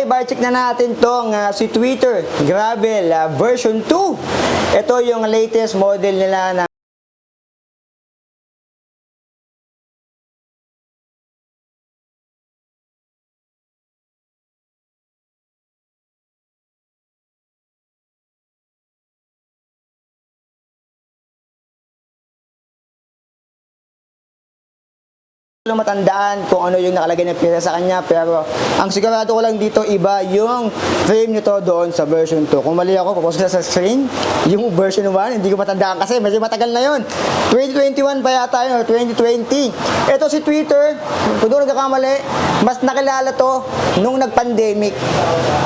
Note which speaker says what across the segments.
Speaker 1: i-check na natin tong si Twitter Gravel version 2. Ito yung latest model nila na matandaan kung ano yung nakalagay na pira sa kanya, pero ang sigurado ko lang dito iba yung frame nito doon sa version 2. Kung mali ako, papost ko sa screen yung version 1, hindi ko matandaan kasi medyo matagal na yun. 2021 pa yata yun, or 2020. Ito si Twitter, kung doon nagkakamali, mas nakilala to nung nag-pandemic.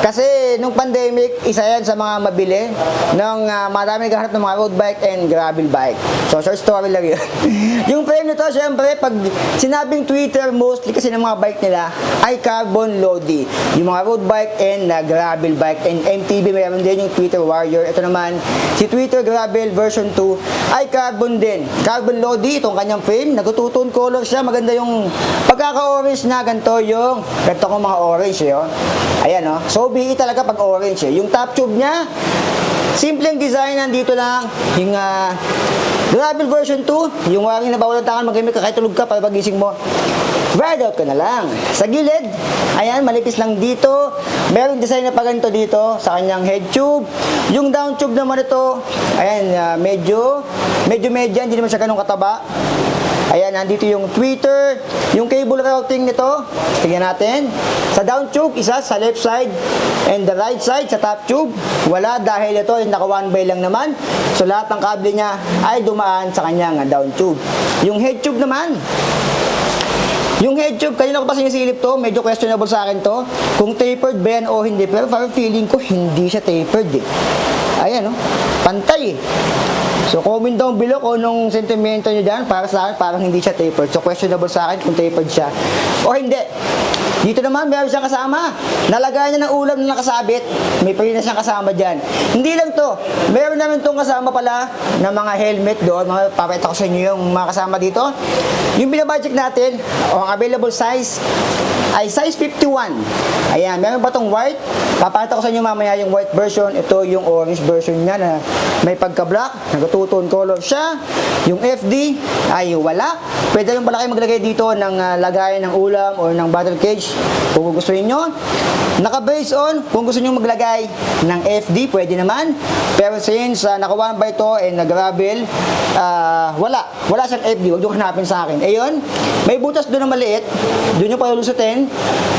Speaker 1: Kasi nung pandemic, isa yan sa mga mabili ng marami naghahanap ng mga road bike and gravel bike. So short story lang yun. Yung frame nito, syempre, pag sinabing Twitter, mostly kasi ng mga bike nila ay carbon lodi. Yung mga road bike and gravel bike, and MTB meron din yung Twitter Warrior. Ito naman, si Twitter Gravel version 2 ay carbon din. Carbon lodi, itong kanyang frame, nagtutone color siya, maganda yung pagkaka-orange na, ganito kong mga orange ayan so BE talaga pag orange yung top tube niya, simpleng design, nandito lang yung Gravel version 2, yung waring na bawalan tangan magamit ka kahit tulog ka para pagising mo. Ride out ka na lang. Sa gilid, ayan, malipis lang dito. Merong design na pa ganito dito sa kanyang head tube. Yung down tube naman ito, ayan, medyo medya, hindi naman siya ganun kataba. Ayan, nandito yung Twitter, yung cable routing nito. Tingnan natin. Sa down tube, isa sa left side, and the right side sa top tube, wala dahil ito ay naka one by lang naman. So lahat ng kable niya ay dumaan sa kanyang down tube. Yung head tube naman, yung head tube, kanina ko pa sinisilip to, medyo questionable sa akin to, kung tapered ba yan o hindi. Pero parang feeling ko hindi siya tapered Ayan pantay So comment down below kung anong sentimento nyo dyan. Para sa akin, parang hindi siya tapered. So questionable sa akin kung tapered siya o hindi. Dito naman, meron siyang kasama. Nalagay niya ng ulam na nakasabit. May parinas siyang kasama dyan. Hindi lang to. Meron namin itong kasama pala ng mga helmet doon. Papakita ko sa inyo yung mga kasama dito. Yung binabudget natin, o ang available size, ay size 51. Ayan, meron pa itong white. Papakita ko sa inyo mamaya yung white version. Ito yung orange version niya na may pagka-black. Nag-two-tone color siya. Yung FD ay wala. Pwede lang pala kayo maglagay dito ng lagayan ng ulam o ng battle cage kung gusto niyo. Naka-base on, kung gusto niyo maglagay ng FD, pwede naman. Pero since naka 1x to and nag-gravel, wala siyang FD. Huwag niyo hanapin sa akin. Ayun, may butas doon na maliit. Doon yung palulusutin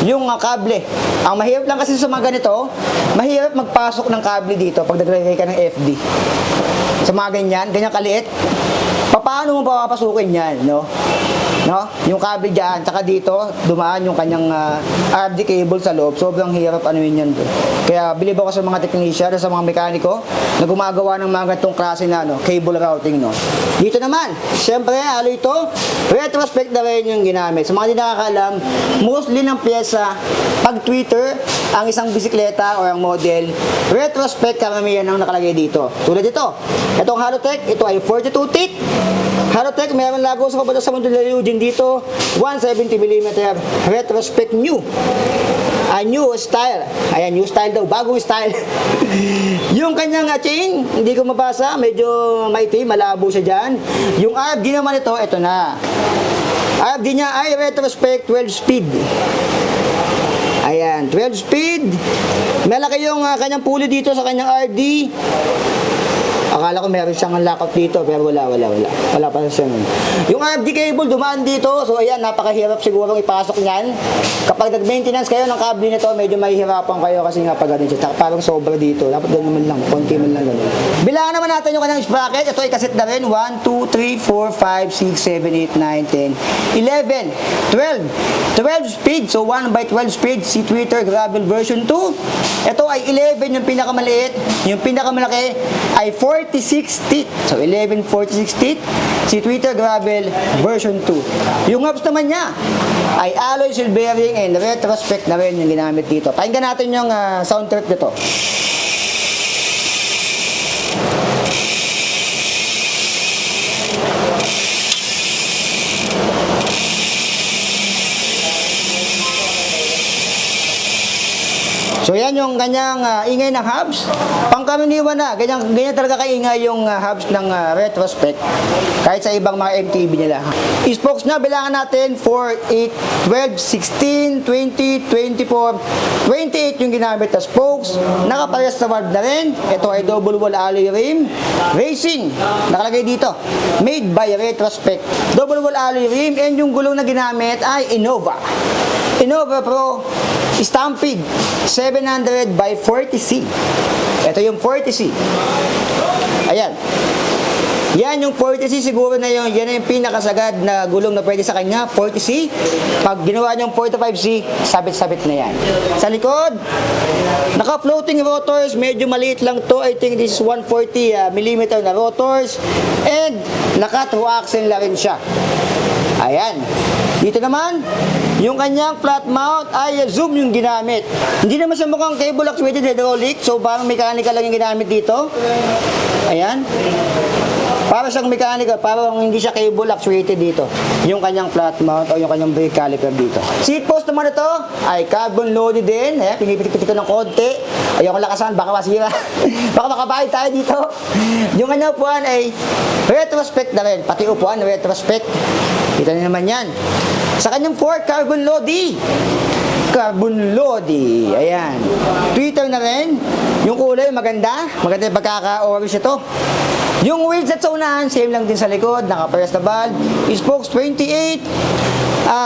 Speaker 1: yung kable. Ang mahirap lang kasi sa mga ganito, mahirap magpasok ng kable dito pag naglagay ka ng FD. Sa mga ganyan kaliit, paano mo ba papasukin yan, yung kable dyan, saka dito, dumaan yung kanyang RD cable sa loob. Sobrang hirap yan doon. Kaya bilib ako sa mga technician, sa mga mekaniko na gumagawa ng mga ganitong klase na cable routing. Dito naman, syempre, ito, retrospect na rin yung ginamit. Sa mga hindi nakakalam, mostly ng pyesa, pag Twitter, ang isang bisikleta o ang model, retrospect karamihan ang nakalagay dito. Tulad ito, itong Halotech, ito ay 42 teeth. Halotech, mayroon lago sa kabatas sa mundo ng Eugene dito, 170mm retrospect new. New style. Ayan, new style daw, bagong style. Yung kanyang chain, hindi ko mabasa, medyo maitim, malabo siya dyan. Yung RFD naman ito na. RFD niya ay retrospect 12 speed. Ayan, 12 speed. Malaki yung kanyang pulley dito sa kanyang RD. Akala ko meron siyang lockout dito, pero wala pa siya nun. Yung RFD cable dumaan dito, so ayan, napakahirap siguro ipasok niyan. Kapag nag-maintenance kayo ng cable nito, medyo mahihirapan kayo kasi nga pag ganun siya, parang sobra dito. Dapat doon naman lang, konti man lang ganun. Bilangan naman natin yung kanyang sprocket. Ito ay kaset na rin, 1, 2, 3, 4, 5, 6, 7, 8, 9, 10, 11, 12 speed, so 1x12 speed, si Twitter Gravel version 2. Ito ay 11 yung pinakamaliit, yung pinakamalaki ay 46 teeth. So 11 46 teeth si Twitter Gravel version 2. Yung hubs naman niya ay alloy seal bearing and retrospect na rin yung ginamit dito. Pakinggan natin yung sound trip nito. So yan yung kanyang ingay ng hubs. Pangkaraniwan na, ganyan talaga kaingay yung hubs ng retrospect kahit sa ibang mga MTB nila. Spokes na bilangan natin 4, 8, 12, 16, 20, 24, 28 yung ginamit na spokes. Nakaparehas na valve na rin. Ito ay double wall alloy rim racing. Nakalagay dito. Made by Retrospect. Double wall alloy rim and yung gulong na ginamit ay Innova. Innova Pro Stampede 700 by 40C. Ito yung 40C. Ayan. Yan yung 40C siguro na yun. Yan yung pinakasagad na gulong na pwede sa kanya. 40C. Pag ginawa niyong 45C, sabit-sabit na yan. Sa likod, naka-floating rotors. Medyo maliit lang to. I think this is 140mm na rotors. And naka-true axle na rin siya. Ayan. Dito naman, yung kanyang flat mount ay zoom yung ginamit. Hindi naman siya mukhang cable actuated hydraulic. So parang mechanical lang yung ginamit dito. Ayan. Para siyang mechanical, parang hindi siya cable actuated dito. Yung kanyang flat mount o yung kanyang brake caliper dito. Seat post naman ito ay carbon loaded din. Ayan, pinipitik-pitik ko ng konti. Ayoko lakasan, baka masira. Baka makabahay tayo dito. Yung kanyang upuan ay retrospect na rin. Pati upuan, retrospect. Kita niyo naman yan. Sa kanyang fork, carbon loady. Carbon loady. Ayan. Twitter na rin. Yung kulay, maganda. Maganda yung pagkaka-orange ito. Yung wheels at sa unahan, same lang din sa likod. Nakapares na valve. Spokes 28.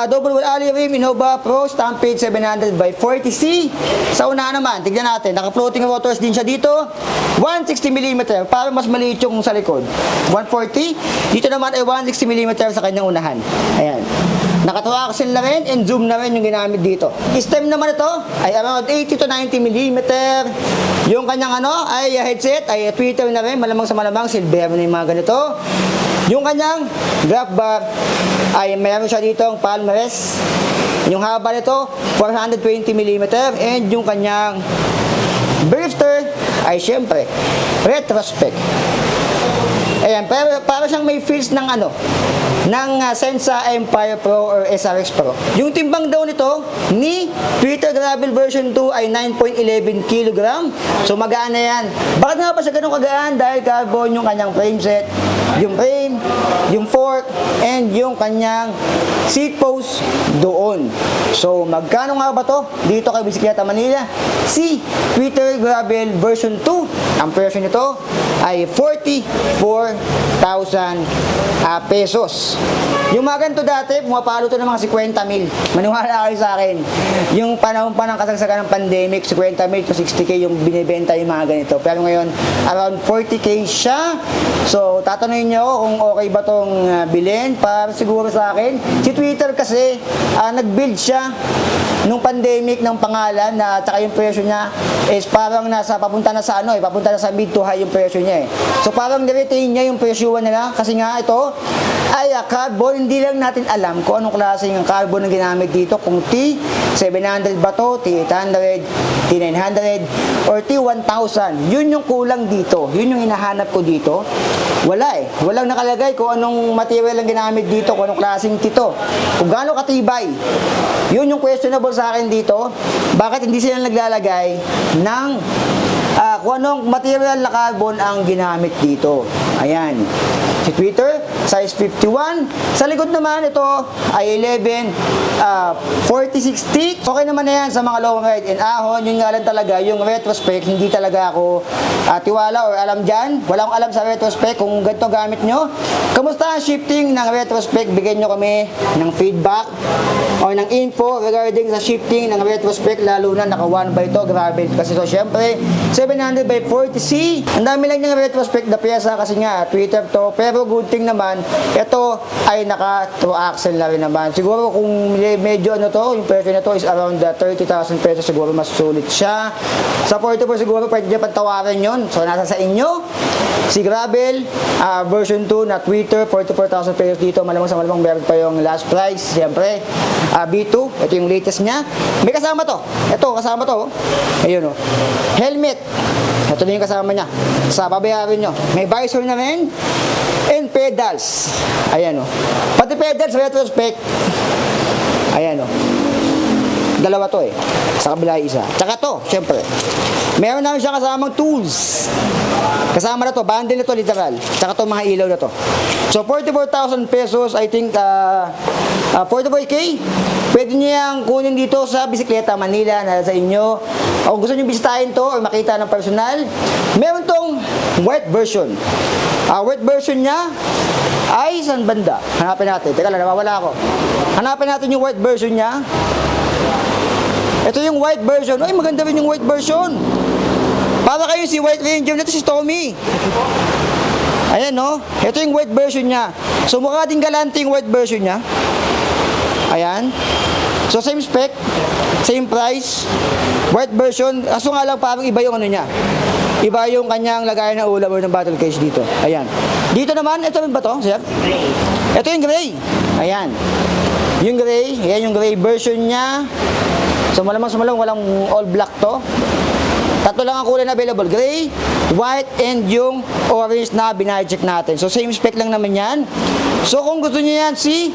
Speaker 1: Double wall alloy rim, Innova Pro Stampede 700 by 40C. Sa unahan naman, tignan natin. Naka-floating rotors din siya dito. 160mm. Para mas maliit yung sa likod. 140. Dito naman ay 160mm sa kanyang unahan. Ayan. Naka-true axle na rin and zoom na rin yung ginamit dito. Stem naman ito ay around 80 to 90mm. Yung kanyang ay headset ay tweeter na rin. Malamang sa malamang silver na yung mga ganito. Yung kanyang grab bar ay mayroon siya dito ang palmares. Yung haba nito 420mm and yung kanyang drifter ay syempre retrospect. Ayan, pero para siyang may feels ng ng Sensa Empire Pro or SRX Pro. Yung timbang daw nito ni Twitter Gravel version 2 ay 9.11 kg. So magaan na yan. Bakit nga ba siya ganun kagaan? Dahil carbon yung kanyang frame set, yung frame, yung fork, and yung kanyang seat post doon. So magkano nga ba to dito kay Bisikleta Manila? Si Twitter Gravel version 2. Ang presyo nito ay 44,000 pesos. Yung mga ganito dati, pumapalo to ng mga 50,000. Maniwala kayo sa akin. Yung panahon pa ng kasagsagan ng pandemic, 50,000 to 60K yung binibenta yung mga ganito. Pero ngayon, around 40K siya. So, tatanungin nyo kung okay ba tong bilhin para siguro sa akin. Si Twitter kasi, nag-build siya nung pandemic ng pangalan na tsaka yung presyo niya is parang papunta na sa papunta na sa mid to high yung presyo niya eh. So parang niretain niya yung presyuan nila kasi nga ito ay carbon. Hindi lang natin alam kung anong klase ng carbon ang ginamit dito, kung T700 ba to, T800, T900 or T1000. Yun yung kulang dito, yun yung hinahanap ko dito. Wala eh, walang nakalagay kung anong material ang ginamit dito, kung anong klaseng tito, kung gaano katibay. Yun yung questionable sa akin dito. Bakit hindi sila naglalagay ng kung anong material na carbon ang ginamit dito. Ayan. Si Twitter, size 51. Sa likod naman, ito ay 11, 46 stick. Okay naman na yan sa mga long ride and ahon. Yun nga lang talaga, yung retrospect, hindi talaga ako tiwala or alam dyan. Wala akong alam sa retrospect kung ganito gamit nyo. Kamusta ang shifting ng retrospect? Bigyan nyo kami ng feedback o ng info regarding sa shifting ng retrospect, lalo na naka 1 by to gravel kasi. So syempre 700 by 40C, ang dami lang ng retrospect na pyesa kasi nga Twitter to. Pero good thing naman, ito ay naka true axle na rin naman. Siguro kung medyo yung presyo na to is around 30,000 pesos, siguro mas sulit siya. Sa 44 siguro pwede nyo pantawaran yun. So nasa sa inyo. Si Gravel version 2 na Twitter, 44,000 pesos dito. Malamang sa malamang meron pa yung last price. Siyempre B2, ito yung latest niya. May kasama to. Ito, kasama to. Ayun o. Helmet. Ito na yung kasama niya. Sa babayarin nyo. May visor na rin. And pedals. Ayan o. Pati pedals, retrospect. Ayan o. Dalawa to eh. Sa kabila isa. Tsaka to, syempre. Meron namin siya kasamang tools. Kasama na to, bundle na to literal. Tsaka to mga ilaw na to. So 44,000 pesos, I think 44K. Pwede niyo yang kunin dito sa Bisikleta Manila na sa inyo. O kung gusto niyo bisitahin to o makita ng personal, meron tong white version. White version niya ay saan banda? Hanapin natin. Teka lang, nawawala ako. Hanapin natin yung white version niya. Ito yung white version. Ay, maganda rin yung white version. Para kayo si White Ranger na to, si Tommy. Ayan, no? Ito yung white version niya. So, mukha din galante yung white version niya. Ayan. So, same spec, same price, white version. Kaso nga lang, parang iba yung ano niya. Iba yung kanyang lagayan ng ulam o ng battle case dito. Ayan. Dito naman, ito rin ba to, sir? Ito yung gray. Ayan. Yung gray, ayan yung gray version niya. So, malamang walang all black to. Tatlo lang ang kulay na available. Gray, white, and yung orange na binacheck natin. So, same spec lang naman yan. So, kung gusto niyo yan, si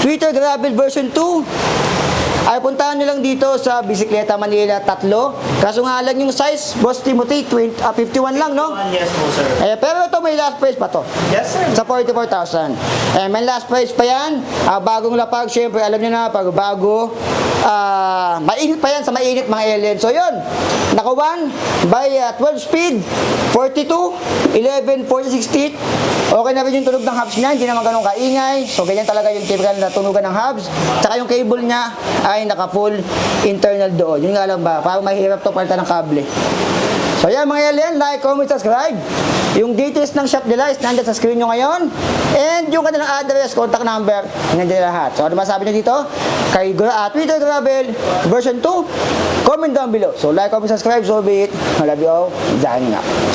Speaker 1: Twitter Gravel version 2, ay puntahan nyo lang dito sa Bisikleta Manila 3. Kaso nga lang yung size, Boss Timothy, 51 lang, no?
Speaker 2: Yes po, sir.
Speaker 1: Pero ito may last price pa to.
Speaker 2: Yes, sir.
Speaker 1: Sa 44,000. May last price pa yan. Bagong lapag, syempre, alam nyo na, pag bago, mainit pa yan sa mainit mga alien. So yun, naka 1 by 12 speed, 42, 11, 46 teeth. Okay na rin yung tunog ng hubs niya, hindi naman ganun kaingay. So ganyan talaga yung typical na tunugan ng hubs. Tsaka yung cable niya ay naka full internal doon. Yun nga lang ba, parang mahirap to palitan ng kable. So yan mga alien, like, comment, subscribe. Yung details ng shop nila is nandyan sa screen nyo ngayon. And yung kanilang address, contact number, nandyan lahat. So ano masabi nyo dito? Kay Twitter Gravel version 2, comment down below. So like, comment, subscribe, so be it. I love you all. Diyan nga.